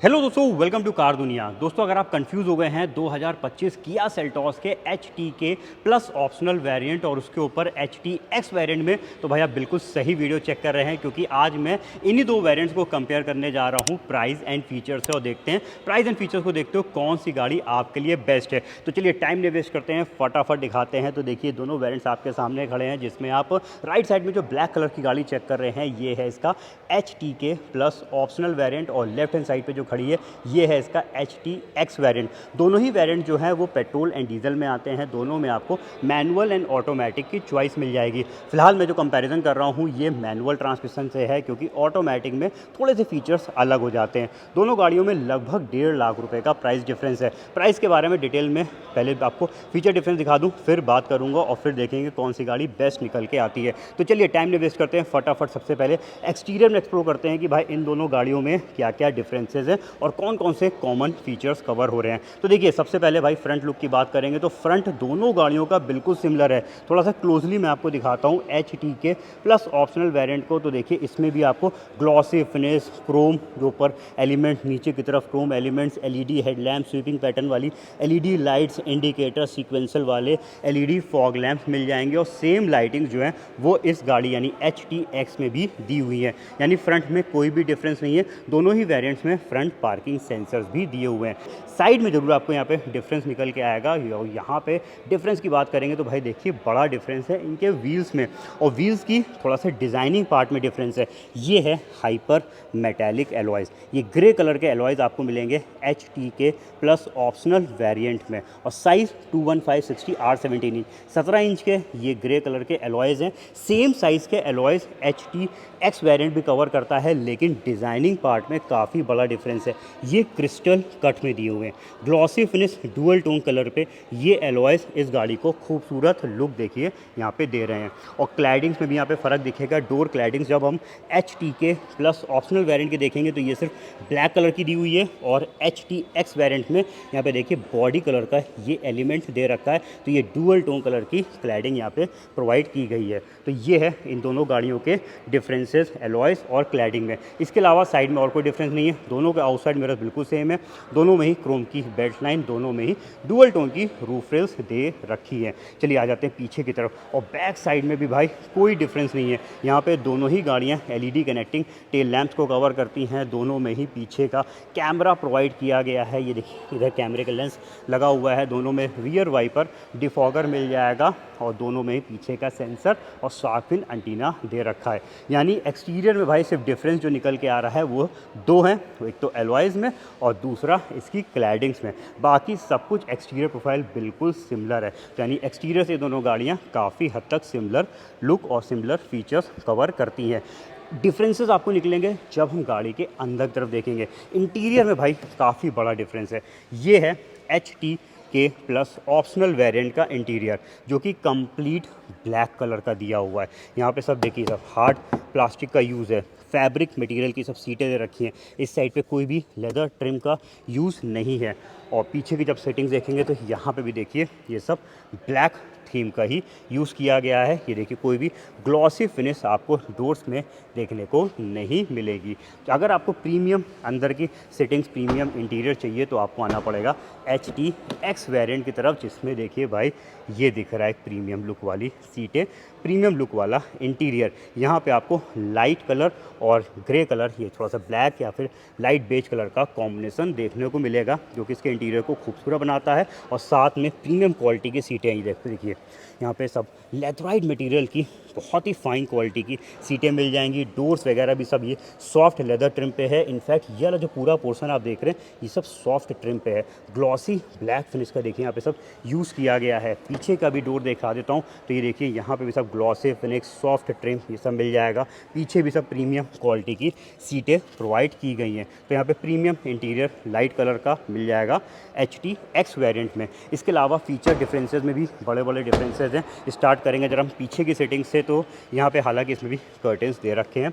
Hello दोस्तों, welcome to car दुनिया। दोस्तों, अगर आप कंफ्यूज हो गए हैं 2025 किया सेल्टॉस के एच के प्लस ऑप्शनल वेरिएंट और उसके ऊपर एक्स वेरिएंट में, तो भाई आप बिल्कुल सही वीडियो चेक कर रहे हैं, क्योंकि आज मैं इन्हीं दो वेरिएंट्स को कंपेयर करने जा रहा हूं प्राइस एंड फीचर से। और देखते हैं प्राइस एंड फीचर्स को देखते हो कौन सी गाड़ी आपके लिए बेस्ट है। तो चलिए टाइम नहीं वेस्ट करते हैं, फटाफट दिखाते हैं। तो देखिए दोनों वेरिएंट्स आपके सामने खड़े हैं, जिसमें आप राइट साइड में जो ब्लैक कलर की गाड़ी चेक कर रहे हैं ये है इसका के प्लस ऑप्शनल वेरिएंट, और लेफ्ट हैंड साइड पे जो खड़ी है ये है इसका एक्स वेरिएंट। दोनों ही वेरिएंट जो है वो पेट्रोल एंड डीजल में आते हैं। दोनों में आपको मैनुअल एंड ऑटोमेटिक की चॉइस मिल जाएगी। फिलहाल मैं जो कंपैरिजन कर रहा हूँ ये मैनुअल ट्रांसमिशन से है, क्योंकि ऑटोमेटिक में थोड़े से फीचर्स अलग हो जाते हैं। दोनों गाड़ियों में लगभग 1.5 लाख रुपए का प्राइस डिफरेंस है। प्राइस के बारे में डिटेल में पहले आपको फीचर डिफरेंस दिखा दूँ, फिर बात करूँगा और फिर देखेंगे कौन सी गाड़ी बेस्ट निकल के आती है। तो चलिए टाइम नहीं वेस्ट करते हैं, फटाफट सबसे पहले एक्सटीरियर में एक्सप्लोर करते हैं कि भाई इन दोनों गाड़ियों में क्या क्या डिफरेंसेस हैं और कौन कौन से कॉमन फीचर्स कवर हो रहे हैं। तो देखिए सबसे पहले भाई फ्रंट लुक की बात करेंगे तो फ्रंट दोनों गाड़ियों का बिल्कुल सिमिलर है। थोड़ा सा क्लोजली मैं आपको दिखाता हूँ के प्लस ऑप्शनल वेरिएंट को। तो देखिए इसमें भी आपको ग्लॉसी फिनिश, क्रोम जो ऊपर एलिमेंट, नीचे की तरफ Chrome elements, LED headlamp, sweeping pattern वाली एलईडी लाइट्स, इंडिकेटर सीक्वेंशियल वाले एलईडी फॉग लैंप्स मिल जाएंगे। और सेम लाइटिंग जो है वो इस गाड़ी यानी एक्स में भी दी हुई है। यानी फ्रंट में कोई भी डिफरेंस नहीं है। दोनों ही वेरिएंट्स में फ्रंट पार्किंग सेंसर्स भी दिए हुए हैं। साइड में जरूर आपको यहाँ पे डिफरेंस निकल के आएगा। यहाँ पे डिफरेंस की बात करेंगे तो भाई देखिए बड़ा डिफरेंस है इनके व्हील्स में, और व्हील्स की थोड़ा सा डिज़ाइनिंग पार्ट में डिफरेंस है। ये है हाइपर मेटालिक एलॉयज़। ये ग्रे कलर के एलॉयज़ आपको मिलेंगे के प्लस ऑप्शनल वेरिएंट में, और साइज़ 215/60 R17 इंच 17 इंच के ये ग्रे कलर के एलॉयज़ हैं। सेम साइज़ के एलॉयज़ एक्स वेरिएंट भी कवर करता है, लेकिन डिज़ाइनिंग पार्ट में काफ़ी बड़ा डिफरेंस है। ये क्रिस्टल कट में दिए हुए हैं, glossy finish dual tone colour पे ये एलॉयज़ इस गाड़ी को खूबसूरत लुक देखिए यहाँ पे दे रहे हैं। और क्लैडिंग्स में भी यहाँ पे फ़र्क दिखेगा। डोर क्लैडिंग्स जब हम के प्लस ऑप्शनल वेरिएंट की देखेंगे तो ये सिर्फ ब्लैक कलर की दी हुई है, और एक्स वेरिएंट में यहाँ पे देखिए बॉडी कलर का ये एलिमेंट दे रखा है। तो ये डुअल टोन कलर की क्लैडिंग यहाँ पे प्रोवाइड की गई है। तो ये है इन दोनों गाड़ियों के डिफरेंसेस एलॉयज़ और क्लैडिंग में। इसके अलावा साइड में और कोई डिफरेंस नहीं है। दोनों के आउटसाइड मिरर्स बिल्कुल सेम है। दोनों में ही क्रोम की बेल्ट लाइन, दोनों में ही डुअल टोन की रूफ रेल्स दे रखी है। चलिए आ जाते हैं पीछे की तरफ, और बैक साइड में भी भाई कोई डिफरेंस नहीं है। यहाँ पे दोनों ही गाड़ियाँ एलईडी कनेक्टिंग टेल लैंप्स को कवर करती हैं। दोनों में ही पीछे का कैमरा प्रोवाइड किया गया है। ये देखिए इधर कैमरे का लेंस लगा हुआ है। दोनों में रियर वाइपर डिफॉगर मिल जाएगा, और दोनों में ही पीछे का सेंसर और शार्क एंटीना दे रखा है। यानी एक्सटीरियर में भाई सिर्फ डिफरेंस जो निकल के आ रहा है वो दो हैं, एक तो एलॉयज़ में और दूसरा इसकी क्लैडिंग्स में। बाकी सब कुछ एक्सटीरियर प्रोफाइल बिल्कुल सिमिलर है। यानी एक्सटीरियर से दोनों गाड़ियाँ काफ़ी हद तक सिमिलर लुक और सिमिलर फीचर्स कवर करती हैं। डिफरेंसेस आपको निकलेंगे जब हम गाड़ी के अंदर की तरफ देखेंगे। इंटीरियर में भाई काफ़ी बड़ा डिफरेंस है। ये है के प्लस ऑप्शनल वेरिएंट का इंटीरियर, जो कि कंप्लीट ब्लैक कलर का दिया हुआ है। यहाँ पे सब देखिए सब हार्ड प्लास्टिक का यूज़ है, फैब्रिक मटेरियल की सब सीटें दे रखी हैं। इस साइड पे कोई भी लेदर ट्रिम का यूज़ नहीं है। और पीछे की जब सेटिंग्स देखेंगे तो यहाँ पे भी देखिए ये सब ब्लैक थीम का ही यूज़ किया गया है। ये देखिए कोई भी ग्लॉसी फिनिश आपको डोर्स में देखने को नहीं मिलेगी। तो अगर आपको प्रीमियम अंदर की सेटिंग्स, प्रीमियम इंटीरियर चाहिए तो आपको आना पड़ेगा एक्स वेरिएंट की तरफ, जिसमें देखिए भाई ये दिख रहा है प्रीमियम लुक वाली सीटें, प्रीमियम लुक वाला इंटीरियर। यहाँ पे आपको लाइट कलर और ग्रे कलर, ये थोड़ा सा ब्लैक या फिर लाइट बेज कलर का कॉम्बिनेशन देखने को मिलेगा, जो कि इसके इंटीरियर को खूबसूरत बनाता है। और साथ में प्रीमियम क्वालिटी की सीटें ही देखिए यहाँ पे सब लेथराइट मटेरियल की बहुत ही फाइन क्वालिटी की सीटें मिल जाएंगी। डोर्स वगैरह भी सब ये सॉफ्ट लेदर ट्रिम पे है। इनफैक्ट ये वाला जो पूरा पोर्शन आप देख रहे हैं ये सब सॉफ्ट ट्रिम पे है। ग्लॉसी ब्लैक फिनिश का देखिए यहाँ पे सब यूज़ किया गया है। पीछे का भी डोर दिखा देता हूँ तो ये देखिए यहाँ पे भी सब ग्लॉसी फिनिश, सॉफ्ट ट्रिम ये सब मिल जाएगा। पीछे भी सब प्रीमियम क्वालिटी की सीटें प्रोवाइड की गई हैं। तो यहाँ पे प्रीमियम इंटीरियर लाइट कलर का मिल जाएगा एक्स वेरिएंट में। इसके अलावा फीचर डिफरेंसेस में भी बड़े बड़े डिफरेंसेस हैं। स्टार्ट करेंगे जरा हम पीछे की सेटिंग्स से, तो यहाँ पे हालांकि इसमें भी कर्टेंस दे रखे हैं।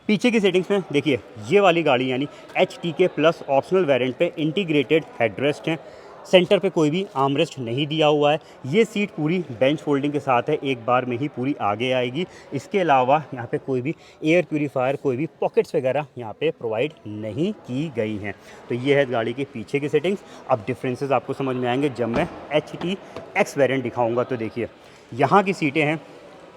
पीछे की सेटिंग्स में देखिए ये वाली गाड़ी यानी के प्लस ऑप्शनल वेरिएंट पे इंटीग्रेटेड हेडरेस्ट हैं। सेंटर पे कोई भी आर्मरेस्ट नहीं दिया हुआ है। ये सीट पूरी बेंच फोल्डिंग के साथ है, एक बार में ही पूरी आगे आएगी। इसके अलावा यहाँ पे कोई भी एयर प्यूरीफायर, कोई भी पॉकेट्स वगैरह यहाँ पे प्रोवाइड नहीं की गई हैं। तो ये है गाड़ी के पीछे की सेटिंग्स। अब डिफरेंसेस आपको समझ में आएंगे जब मैं HTX वेरिएंट दिखाऊंगा। तो देखिए यहाँ की सीटें हैं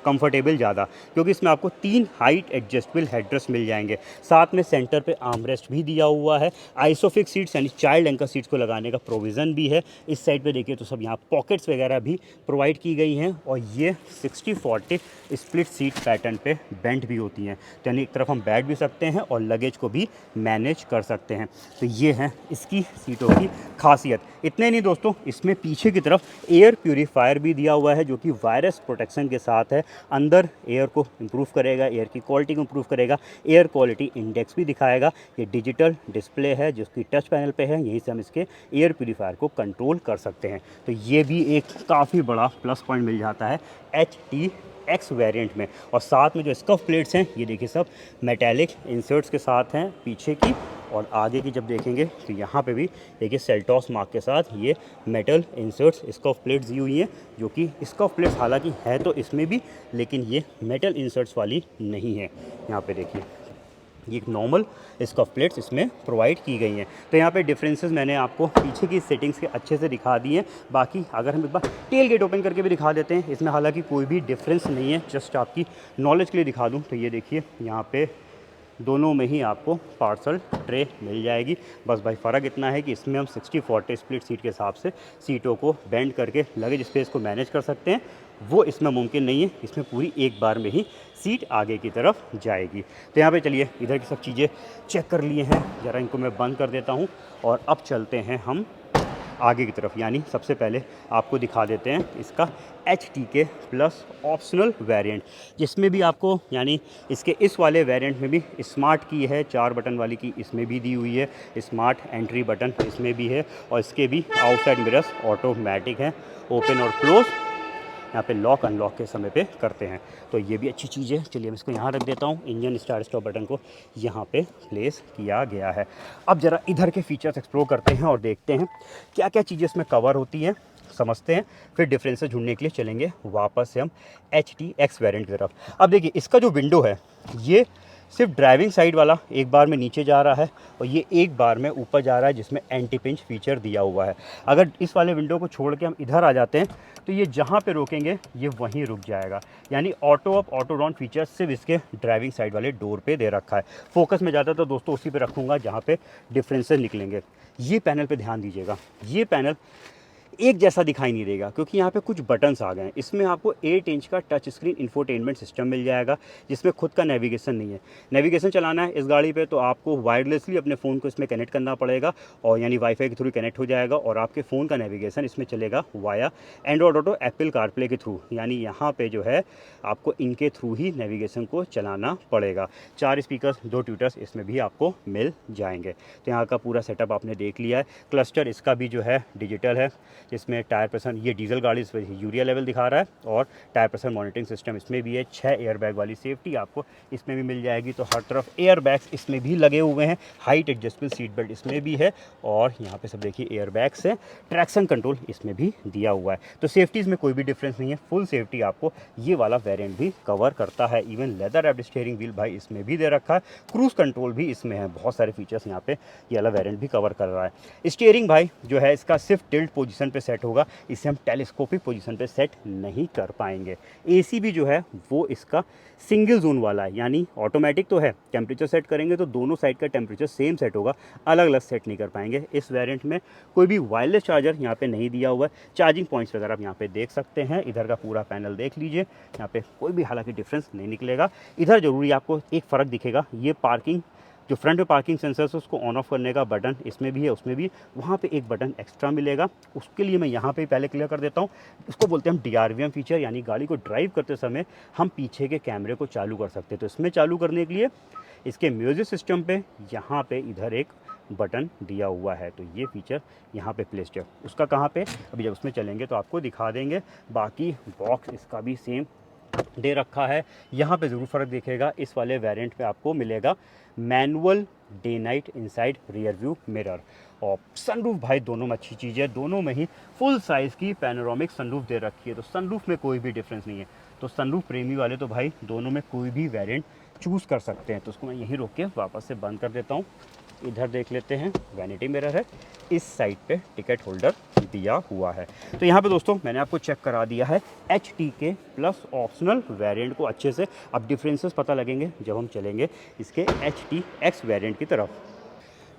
कंफर्टेबल ज़्यादा, क्योंकि इसमें आपको 3 हाइट एडजस्टेबल हेडरेस्ट मिल जाएंगे। साथ में सेंटर पे आर्मरेस्ट भी दिया हुआ है। आइसोफिक्स सीट्स यानी चाइल्ड एंकर सीट्स को लगाने का प्रोविज़न भी है। इस साइड पे देखिए तो सब यहाँ पॉकेट्स वगैरह भी प्रोवाइड की गई हैं। और ये 60-40 स्प्लिट सीट पैटर्न पे बेंट भी होती हैं, तो यानी एक तरफ हम बैठ भी सकते हैं और लगेज को भी मैनेज कर सकते हैं। तो ये है इसकी सीटों की खासियत। इतने नहीं दोस्तों, इसमें पीछे की तरफ एयर प्यूरीफायर भी दिया हुआ है, जो कि वायरस प्रोटेक्शन के साथ है। अंदर एयर को इम्प्रूव करेगा, एयर की क्वालिटी को इम्प्रूव करेगा, एयर क्वालिटी इंडेक्स भी दिखाएगा। ये डिजिटल डिस्प्ले है जिसकी टच पैनल पे है, यहीं से हम इसके एयर प्यूरीफायर को कंट्रोल कर सकते हैं। तो ये भी एक काफ़ी बड़ा प्लस पॉइंट मिल जाता है HTX वेरिएंट में। और साथ में जो स्कफ प्लेट्स हैं, ये देखिए सब मेटेलिक इंसर्ट्स के साथ हैं पीछे की, और आगे की जब देखेंगे तो यहाँ पे भी देखिए सेल्टॉस मार्क के साथ ये मेटल इंसर्ट्स स्कफ प्लेट्स दी हुई हैं, जो कि स्कफ प्लेट्स हालांकि है तो इसमें भी, लेकिन ये मेटल इंसर्ट्स वाली नहीं है। यहाँ पे देखिए ये एक नॉर्मल स्कफ प्लेट्स इसमें प्रोवाइड की गई हैं। तो यहाँ पे डिफरेंसेस मैंने आपको पीछे की सेटिंग्स के अच्छे से दिखा दी हैं। बाकी अगर हम एक बार टेल गेट ओपन करके भी दिखा देते हैं, इसमें हालांकि कोई भी डिफरेंस नहीं है, जस्ट आपकी नॉलेज के लिए दिखा दूँ। तो ये देखिए यहाँ पे दोनों में ही आपको पार्सल ट्रे मिल जाएगी। बस भाई फ़र्क इतना है कि इसमें हम 60-40 स्प्लिट सीट के हिसाब से सीटों को बेंड करके लगेज स्पेस को मैनेज कर सकते हैं, वो इसमें मुमकिन नहीं है। इसमें पूरी एक बार में ही सीट आगे की तरफ जाएगी। तो यहाँ पे चलिए इधर की सब चीज़ें चेक कर लिए हैं, ज़रा इनको मैं बंद कर देता हूँ और अब चलते हैं हम आगे की तरफ। यानी सबसे पहले आपको दिखा देते हैं इसका HTK प्लस ऑप्शनल वेरिएंट, जिसमें भी आपको यानी इसके इस वाले वेरिएंट में भी स्मार्ट की है, 4 बटन वाली की इसमें भी दी हुई है, स्मार्ट एंट्री बटन इसमें भी है, और इसके भी आउटसाइड मिरर्स ऑटोमेटिक हैं, ओपन और क्लोज यहाँ पे लॉक अनलॉक के समय पे करते हैं। तो ये भी अच्छी चीज़ है। चलिए मैं इसको यहाँ रख देता हूँ। इंजन स्टार्ट स्टॉप बटन को यहाँ पे प्लेस किया गया है। अब ज़रा इधर के फीचर्स एक्सप्लोर करते हैं और देखते हैं क्या क्या चीज़ें इसमें कवर होती हैं, समझते हैं, फिर डिफरेंसेस ढूंढने के लिए चलेंगे वापस से हम HTX वेरिएंट की तरफ। अब देखिए इसका जो विंडो है ये सिर्फ ड्राइविंग साइड वाला एक बार में नीचे जा रहा है, और ये एक बार में ऊपर जा रहा है, जिसमें एंटी पिंच फीचर दिया हुआ है। अगर इस वाले विंडो को छोड़ के हम इधर आ जाते हैं तो ये जहाँ पे रोकेंगे ये वहीं रुक जाएगा। यानी auto up auto down feature सिर्फ इसके ड्राइविंग साइड वाले डोर पे दे रखा है। फोकस में ज़्यादा तो दोस्तों उसी पे रखूँगा जहाँ पे डिफरेंसेस निकलेंगे। ये पैनल पे ध्यान दीजिएगा, ये पैनल एक जैसा दिखाई नहीं देगा, क्योंकि यहाँ पे कुछ बटन्स आ गए हैं। इसमें आपको 8 इंच का टच स्क्रीन इंफोटेनमेंट सिस्टम मिल जाएगा, जिसमें खुद का नेविगेशन नहीं है। नेविगेशन चलाना है इस गाड़ी पे तो आपको वायरलेसली अपने फ़ोन को इसमें कनेक्ट करना पड़ेगा, और यानी वाईफाई के थ्रू कनेक्ट हो जाएगा, और आपके फ़ोन का नेविगेशन इसमें चलेगा via Android auto Apple CarPlay के थ्रू। यानी यहाँ पर जो है आपको इनके थ्रू ही नेविगेशन को चलाना पड़ेगा। 4 स्पीकर 2 ट्यूटर्स इसमें भी आपको मिल जाएंगे। तो यहाँ का पूरा सेटअप आपने देख लिया है। क्लस्टर इसका भी जो है डिजिटल है, इसमें टायर प्रेशर, ये डीजल गाड़ी इस पर यूरिया लेवल दिखा रहा है, और टायर प्रेशर मॉनिटरिंग सिस्टम इसमें भी है। 6 एयरबैग वाली सेफ्टी आपको इसमें भी मिल जाएगी। तो हर तरफ एयरबैग्स इसमें भी लगे हुए हैं। हाइट एडजस्टेबल सीट बेल्ट इसमें भी है, और यहाँ पे सब देखिए एयरबैग्स है। ट्रैक्शन कंट्रोल इसमें भी दिया हुआ है। तो सेफ्टीज़ में कोई भी डिफरेंस नहीं है, फुल सेफ्टी आपको ये वाला वेरिएंट भी कवर करता है। Even leather wrapped steering wheel भाई इसमें भी दे रखा है। क्रूज़ कंट्रोल भी इसमें है। बहुत सारे फीचर्स यहाँ पे ये वाला वेरिएंट भी कवर कर रहा है। स्टीयरिंग भाई जो है इसका सिर्फ टिल्ट पोजीशन पे सेट होगा, इसे हम टेलीस्कोपिक पोजीशन पे सेट नहीं कर पाएंगे। एसी भी जो है वो इसका सिंगल जोन वाला है, यानी ऑटोमेटिक तो है, टेम्परेचर सेट करेंगे तो दोनों साइड का टेम्परेचर सेम सेट होगा, अलग अलग सेट नहीं कर पाएंगे। इस वेरिएंट में कोई भी वायरलेस चार्जर यहाँ पे नहीं दिया हुआ है। चार्जिंग पॉइंट्स वगैरह आप यहाँ पे देख सकते हैं। इधर का पूरा पैनल देख लीजिए, यहाँ पे कोई भी हालांकि डिफरेंस नहीं निकलेगा। इधर जरूरी आपको एक फ़र्क दिखेगा, ये पार्किंग जो फ्रंट में पार्किंग सेंसर है उसको ऑन ऑफ करने का बटन इसमें भी है, उसमें भी वहाँ पे एक बटन एक्स्ट्रा मिलेगा। उसके लिए मैं यहाँ पे पहले क्लियर कर देता हूँ। उसको बोलते हैं हम DRVM फीचर, यानी गाड़ी को ड्राइव करते समय हम पीछे के कैमरे को चालू कर सकते हैं। तो इसमें चालू करने के लिए इसके म्यूजिक सिस्टम पे यहाँ पे इधर एक बटन दिया हुआ है, तो ये फीचर यहाँ पे प्लेस्ड है। उसका कहाँ पे, अभी जब उसमें चलेंगे तो आपको दिखा देंगे। बाकी बॉक्स इसका भी सेम दे रखा है। यहाँ पे ज़रूर फ़र्क दिखेगा, इस वाले वेरिएंट पे आपको मिलेगा manual day night inside rear view mirror. और सनरूफ भाई दोनों में अच्छी चीज़ है, दोनों में ही फुल साइज़ की पैनोरामिक सनरूफ दे रखी है, तो सनरूफ में कोई भी डिफरेंस नहीं है। तो सनरूफ प्रेमी वाले तो भाई दोनों में कोई भी वेरिएंट चूज़ कर सकते हैं। तो उसको मैं यहीं रोक के वापस से बंद कर देता हूँ। इधर देख लेते हैं, वैनिटी मिरर है, इस साइड पे टिकट होल्डर दिया हुआ है। तो यहाँ पे दोस्तों मैंने आपको चेक करा दिया है HTK प्लस ऑप्शनल वेरिएंट को अच्छे से। अब डिफरेंसेस पता लगेंगे जब हम चलेंगे इसके HTX वेरिएंट की तरफ।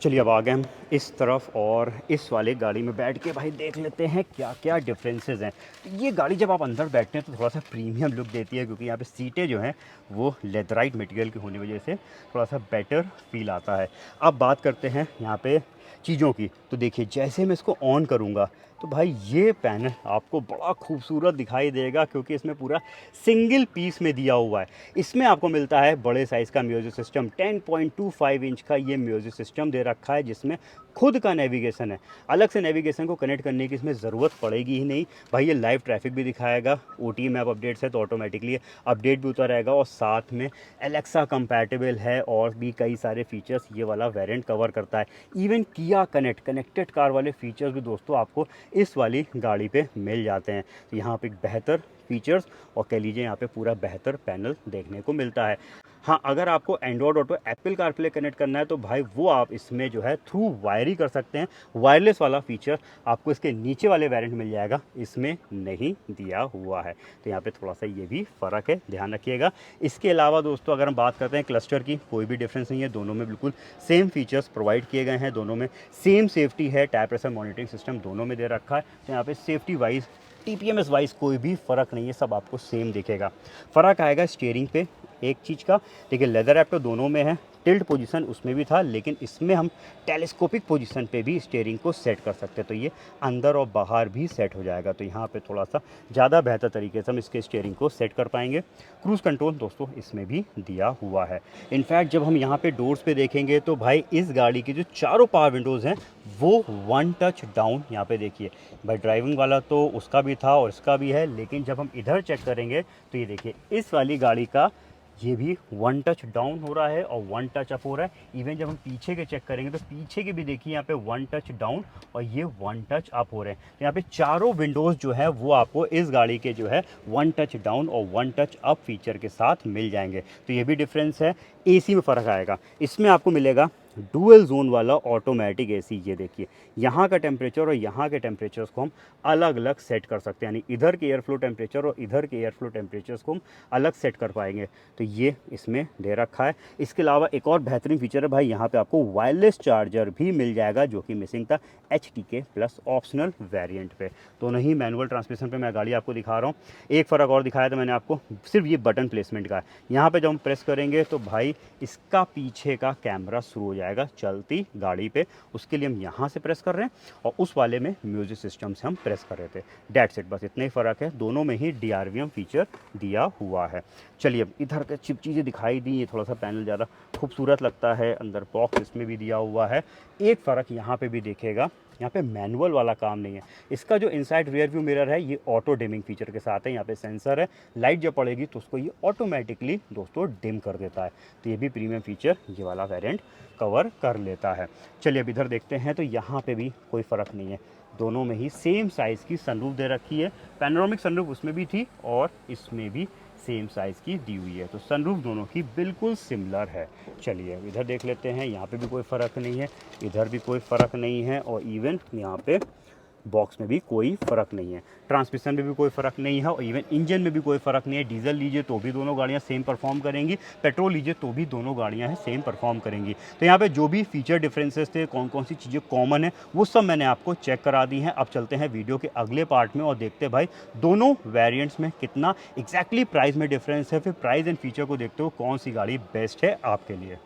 चलिए अब आ गए हम इस तरफ और इस वाले गाड़ी में बैठ के भाई देख लेते हैं क्या क्या डिफरेंसेस हैं। ये गाड़ी जब आप अंदर बैठते हैं तो थोड़ा सा प्रीमियम लुक देती है, क्योंकि यहाँ पे सीटें जो हैं वो लेदराइट मटेरियल की होने की वजह से थोड़ा सा बेटर फील आता है। अब बात करते हैं यहाँ पे चीज़ों की, तो देखिए जैसे मैं इसको ऑन करूँगा तो भाई ये पैनल आपको बड़ा खूबसूरत दिखाई देगा, क्योंकि इसमें पूरा सिंगल पीस में दिया हुआ है। इसमें आपको मिलता है बड़े साइज़ का म्यूजिक सिस्टम, 10.25 इंच का ये म्यूजिक सिस्टम दे रखा है, जिसमें खुद का नेविगेशन है। अलग से नेविगेशन को कनेक्ट करने की इसमें ज़रूरत पड़ेगी ही नहीं। भाई ये लाइव ट्रैफिक भी दिखाएगा, OTA मैप अपडेट्स है तो ऑटोमेटिकली अपडेट भी उतर आएगा, और साथ में एलेक्सा कंपैटिबल है, और भी कई सारे फीचर्स ये वाला वेरिएंट कवर करता है। इवन किया कनेक्टेड कार वाले फीचर्स भी दोस्तों आपको इस वाली गाड़ी पे मिल जाते हैं। तो यहाँ पे एक बेहतर फीचर्स और कह लीजिए यहाँ पे पूरा बेहतर पैनल देखने को मिलता है। हाँ, अगर आपको Android auto Apple CarPlay connect करना है तो भाई वो आप इसमें जो है थ्रू वायर ही कर सकते हैं। वायरलेस वाला फीचर आपको इसके नीचे वाले वेरिएंट मिल जाएगा, इसमें नहीं दिया हुआ है। तो यहाँ पे थोड़ा सा ये भी फ़र्क है, ध्यान रखिएगा। इसके अलावा दोस्तों अगर हम बात करते हैं क्लस्टर की, कोई भी डिफरेंस नहीं है, दोनों में बिल्कुल सेम फीचर्स प्रोवाइड किए गए हैं, दोनों में सेम सेफ्टी है, टायर प्रेशर मॉनिटरिंग सिस्टम दोनों में दे रखा है। तो यहाँ पे सेफ्टी वाइज TPMS वाइज कोई भी फ़र्क नहीं है, सब आपको सेम दिखेगा। फ़र्क आएगा स्टीयरिंग पे एक चीज़ का, देखिए लेदर रैप तो दोनों में है, टिल्ट पोजीशन उसमें भी था, लेकिन इसमें हम टेलीस्कोपिक पोजीशन पे भी स्टीयरिंग को सेट कर सकते हैं, तो ये अंदर और बाहर भी सेट हो जाएगा। तो यहाँ पे थोड़ा सा ज़्यादा बेहतर तरीके से हम इसके स्टीयरिंग को सेट कर पाएंगे। क्रूज़ कंट्रोल दोस्तों इसमें भी दिया हुआ है। इनफैक्ट जब हम यहाँ पे डोर्स पे देखेंगे तो भाई इस गाड़ी की जो चारों पावर विंडोज़ हैं वो वन टच डाउन, यहाँ पे देखिए भाई ड्राइविंग वाला तो उसका भी था और इसका भी है, लेकिन जब हम इधर चेक करेंगे तो ये देखिए इस वाली गाड़ी का ये भी वन टच डाउन हो रहा है और वन टच अप हो रहा है। इवन जब हम पीछे के चेक करेंगे तो पीछे के भी देखिए यहाँ पे वन टच डाउन और ये वन टच अप हो रहे हैं। तो यहाँ पे चारों विंडोज़ जो है वो आपको इस गाड़ी के जो है वन टच डाउन और वन टच अप फीचर के साथ मिल जाएंगे। तो ये भी डिफरेंस है। AC में फ़र्क आएगा, इसमें आपको मिलेगा डुअल जोन वाला ऑटोमेटिक AC। ये देखिए यहाँ का टेम्परेचर और यहाँ के टेम्परेचर्स को हम अलग अलग सेट कर सकते हैं, यानी इधर के एयर फ्लो टेम्परेचर और इधर के एयर फ्लो टेम्परेचर्स को हम अलग सेट कर पाएंगे। तो ये इसमें दे रखा है। इसके अलावा एक और बेहतरीन फीचर है भाई, यहाँ पे आपको वायरलेस चार्जर भी मिल जाएगा, जो कि मिसिंग था HTK प्लस ऑप्शनल वेरिएंट पे। दोनों ही मैनुअल ट्रांसमिशन पे मैं गाड़ी आपको दिखा रहा हूँ। एक फ़र्क और दिखाया था मैंने आपको, सिर्फ ये बटन प्लेसमेंट का है। यहाँ पर जब हम प्रेस करेंगे तो भाई इसका पीछे का कैमरा शुरू हो जाएगा चलती गाड़ी पे, उसके लिए हम यहाँ से प्रेस कर रहे हैं और उस वाले में म्यूजिक सिस्टम से हम प्रेस कर रहे थे। डेट्स इट, बस इतना ही फ़र्क है, दोनों में ही DRVM फीचर दिया हुआ है। चलिए अब इधर के चिप चीज़ें दिखाई दी, ये थोड़ा सा पैनल ज़्यादा खूबसूरत लगता है, अंदर बॉक्स इसमें भी दिया हुआ है। एक फ़र्क यहाँ पे भी देखेगा, यहाँ पे मैनुअल वाला काम नहीं है। इसका जो इनसाइड रियर व्यू मिरर है ये ऑटो डिमिंग फीचर के साथ है। यहाँ पे सेंसर है, लाइट जब पड़ेगी तो उसको ये ऑटोमेटिकली दोस्तों डिम कर देता है। तो ये भी प्रीमियम फीचर ये वाला वेरिएंट कवर कर लेता है। चलिए अब इधर देखते हैं, तो यहाँ पे भी कोई फ़र्क नहीं है, दोनों में ही सेम साइज़ की सनरूफ दे रखी है। पैनोरामिक सनरूफ उसमें भी थी और इसमें भी सेम साइज़ की दी हुई है, तो सनरूफ दोनों की बिल्कुल सिमिलर है। चलिए इधर देख लेते हैं, यहाँ पे भी कोई फ़र्क नहीं है, इधर भी कोई फ़र्क नहीं है, और इवन यहाँ पे बॉक्स में भी कोई फ़र्क नहीं है, ट्रांसमिशन में भी कोई फ़र्क नहीं है, और इवन इंजन में भी कोई फ़र्क नहीं है। डीजल लीजिए तो भी दोनों गाड़ियाँ सेम परफॉर्म करेंगी, पेट्रोल लीजिए तो भी दोनों गाड़ियाँ हैं सेम परफॉर्म करेंगी। तो यहाँ पे जो भी फीचर डिफरेंसेस थे, कौन कौन सी चीज़ें कॉमन है, वो सब मैंने आपको चेक करा दी हैं। अब चलते हैं वीडियो के अगले पार्ट में और देखते हैं भाई दोनों वेरियंट्स में कितना एग्जैक्टली प्राइस में डिफरेंस है, फिर प्राइस एंड फीचर को देखते हो कौन सी गाड़ी बेस्ट है आपके लिए।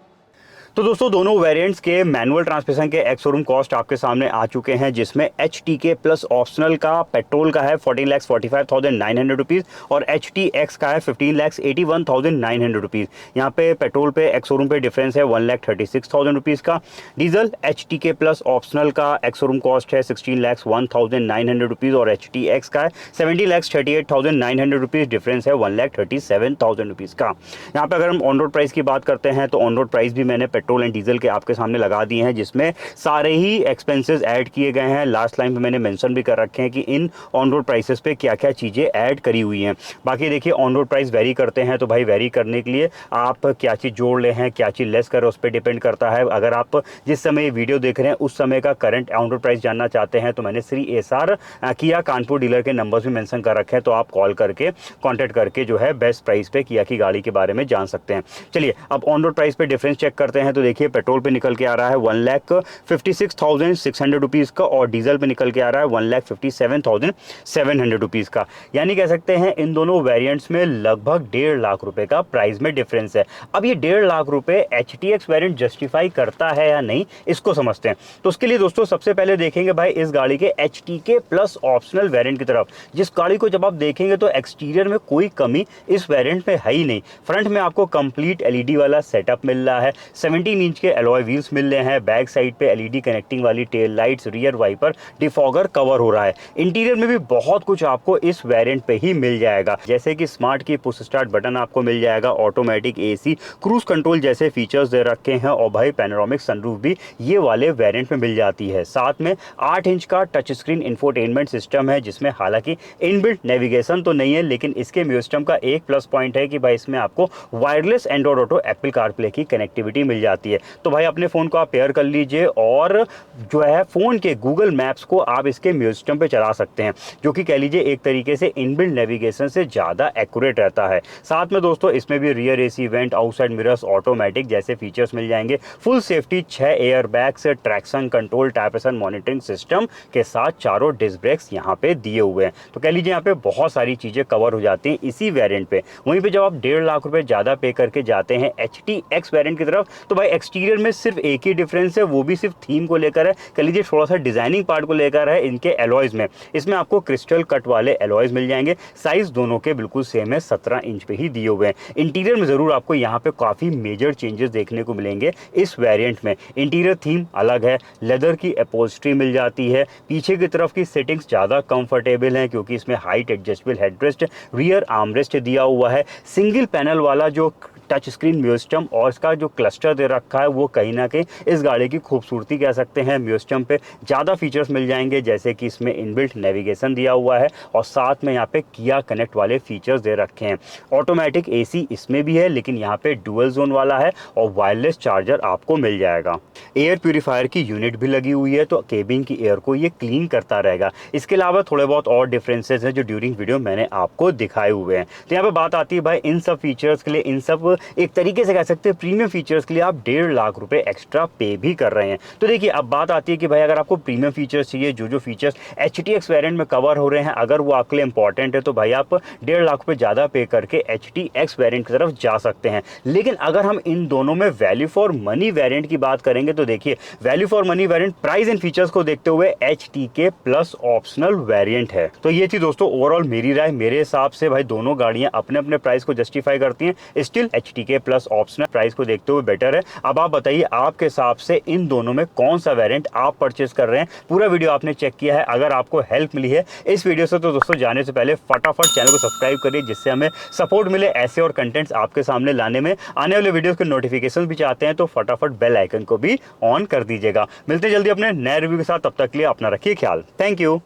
तो दोस्तों दोनों वेरिएंट्स के मैनुअल ट्रांसमिशन के एक्स शोरूम कॉस्ट आपके सामने आ चुके हैं, जिसमें HTK प्लस ऑप्शनल का पेट्रोल का है 14,45,900 रुपीज़ और HTX का है 15,81,900 रुपीज़। यहाँ पे पेट्रोल पे एक्स शोरूम पे डिफरेंस है 1,36,000 रुपीज़ का। डीजल HTK प्लस ऑप्शनल का एक्स शोरूम कॉस्ट है 16,01,900 रुपीज़ और HTX का है 70,38,900 रुपीज़। डिफरेंस है 1,37,000 रुपीज़ का। यहाँ पे अगर हम ऑन रोड प्राइस की बात करते हैं तो ऑन रोड प्राइस भी मैंने पेट्रोल एंड डीजल के आपके सामने लगा दिए हैं, जिसमें सारे ही एक्सपेंसेस ऐड किए गए हैं। लास्ट लाइन पे मैंने मेंशन भी कर रखे हैं कि इन ऑन रोड प्राइसेस पे क्या क्या चीज़ें ऐड करी हुई हैं। बाकी देखिए ऑन रोड प्राइस वेरी करते हैं, तो भाई वेरी करने के लिए आप क्या चीज़ जोड़ ले हैं, क्या चीज़ लेस करें, उस पर डिपेंड करता है। अगर आप जिस समय ये वीडियो देख रहे हैं उस समय का करंट ऑन रोड प्राइस जानना चाहते हैं तो मैंने श्री एसआर किया कानपुर डीलर के नंबर्स भी मेंशन कर रखे हैं, तो आप कॉल करके कॉन्टैक्ट करके जो है बेस्ट प्राइस पे किया की गाड़ी के बारे में जान सकते हैं। चलिए अब ऑन रोड प्राइस पे डिफरेंस चेक करते हैं। तो देखिए पेट्रोल पे निकल के आ रहा है 1,56,600 रुपीज़ का, और डीजल पे निकल के आ रहा है 1,57,700 रुपीज़ का। यानी कह सकते हैं इन दोनों वेरिएंट्स में लगभग 1.5 लाख रुपए का प्राइस में डिफरेंस है। अब ये 1.5 लाख रुपए HTX वेरिएंट जस्टिफाई करता है या नहीं, इसको समझते हैं। तो उसके लिए दोस्तों सबसे पहले देखेंगे भाई इस गाड़ी के HTK प्लस ऑप्शनल वेरिएंट की तरफ। जिस गाड़ी को जब आप देखेंगे तो एक्सटीरियर में कोई कमी इस वेरिएंट में है ही नहीं। फ्रंट में आपको कंप्लीट LED वाला सेटअप मिल रहा है, 17 इंच के अलॉय व्हील्स मिल रहे हैं, बैक साइड पे LED कनेक्टिंग वाली tail lights, rear wiper, defogger cover हो रहा है। इंटीरियर में भी बहुत कुछ आपको इस वेरिएंट पे ही मिल जाएगा, जैसे कि स्मार्ट की पुश स्टार्ट बटन आपको मिल जाएगा, ऑटोमेटिक AC, क्रूज कंट्रोल जैसे फीचर्स दे रखे हैं, और भाई पैनोरामिक सनरूफ भी ये वाले वेरिएंट में मिल जाती है। साथ में 8 इंच का टच स्क्रीन इंफोटेनमेंट सिस्टम है, जिसमें हालांकि इनबिल्ट नेविगेशन तो नहीं है, लेकिन इसके म्यू सिस्टम का एक प्लस पॉइंट है कि भाई इसमें आपको wireless Android auto Apple CarPlay की कनेक्टिविटी मिल जाती है। तो भाई अपने फ़ोन को आप पेयर कर लीजिए और जो है फ़ोन के गूगल मैप्स को आप इसके म्यू सिस्टम पे चला सकते हैं, जो कि कह लीजिए एक तरीके से इनबिल्ट नेविगेशन से ज़्यादा एक्यूरेट रहता है। साथ में दोस्तों इसमें भी rear AC vent, outside mirrors, automatic जैसे फीचर्स मिल जाएंगे। Full safety, 6 air bags, traction control, टाइपेशन मॉनिटरिंग सिस्टम के साथ चारों डिस्क ब्रेक्स यहाँ पे दिए हुए हैं। तो कह लीजिए यहाँ पे बहुत सारी चीज़ें कवर हो जाती हैं इसी वेरिएंट पे। वहीं पे जब आप 1.5 लाख रुपए ज़्यादा पे करके जाते हैं HTX वेरिएंट की तरफ, तो भाई एक्सटीरियर में सिर्फ एक ही डिफरेंस है, वो भी सिर्फ थीम को लेकर है, कह लीजिए थोड़ा सा डिजाइनिंग पार्ट को लेकर है इनके एलॉयज में। इसमें आपको क्रिस्टल कट वाले एलॉयज मिल जाएंगे, साइज दोनों के बिल्कुल सेम है, 17 इंच पे ही दिए हुए हैं। इंटीरियर में जरूर आपको यहाँ पे काफ़ी मेजर चेंजेस देखने को मिलेंगे इस वेरिएंट में। इंटीरियर थीम अलग है, लेदर की अपहोल्स्ट्री मिल जाती है, पीछे की तरफ की सेटिंग्स ज़्यादा कंफर्टेबल हैं क्योंकि इसमें height adjustable headrest, rear armrest दिया हुआ है, सिंगल पैनल वाला जो टच स्क्रीन म्यू सिस्टम और इसका जो क्लस्टर दे रखा है वो कहीं ना कहीं इस गाड़ी की खूबसूरती कह सकते हैं। म्यू सिस्टम पे ज़्यादा फीचर्स मिल जाएंगे, जैसे कि इसमें इनबिल्ट नेविगेशन दिया हुआ है और साथ में यहाँ पे किया कनेक्ट वाले फीचर्स दे रखे हैं। ऑटोमेटिक AC इसमें भी है, लेकिन यहाँ पे डुअल जोन वाला है और वायरलेस चार्जर आपको मिल जाएगा। एयर प्यूरीफायर की यूनिट भी लगी हुई है, तो केबिन की एयर को ये क्लीन करता रहेगा। इसके अलावा थोड़े बहुत और डिफरेंसेस हैं जो ड्यूरिंग वीडियो मैंने आपको दिखाए हुए हैं। तो यहाँ पे बात आती है भाई इन सब फीचर्स के लिए, इन सब एक तरीके से कह सकते हैं प्रीमियम फीचर्स के लिए आप 1.5 लाख रुपए एक्स्ट्रा पे भी कर रहे हैं। तो देखिए अब बात आती है कि भाई अगर आपको प्रीमियम फीचर्स चाहिए, जो फीचर्स HTX वेरिएंट में कवर हो रहे हैं, अगर वो आपके लिए इंपॉर्टेंट है, तो भाई आप 1.5 लाख रुपए ज़्यादा पे करके HTX वेरिएंट की तरफ जा सकते हैं। लेकिन अगर हम इन दोनों में वैल्यू फॉर मनी वेरिएंट की बात करेंगे, तो देखिए value for money variant price and features को देखते हुए HTK प्लस ऑप्शनल वेरिएंट है। तो ये थी दोस्तों ओवरऑल मेरी राय। मेरे हिसाब से भाई दोनों गाड़ियां अपने अपने प्राइस को जस्टिफाई करती हैं, still HTK plus optional price को देखते हुए बेटर है। अब आप बताइए आपके हिसाब से इन दोनों में कौन सा वेरिएंट आप परचेज कर रहे हैं। पूरा वीडियो आपने चेक किया है, अगर आपको हेल्प मिली है इस वीडियो से तो दोस्तों जाने से पहले फटाफट चैनल को सब्सक्राइब करिए, जिससे हमें सपोर्ट मिले ऐसे और कंटेंट्स आपके सामने लाने में। आने वाले वीडियोस के नोटिफिकेशन भी चाहते हैं तो फटाफट बेल आइकन को भी ऑन कर दीजिएगा। मिलते हैं जल्दी अपने नए रिव्यू के साथ, तब तक के लिए अपना रखिए ख्याल। Thank you.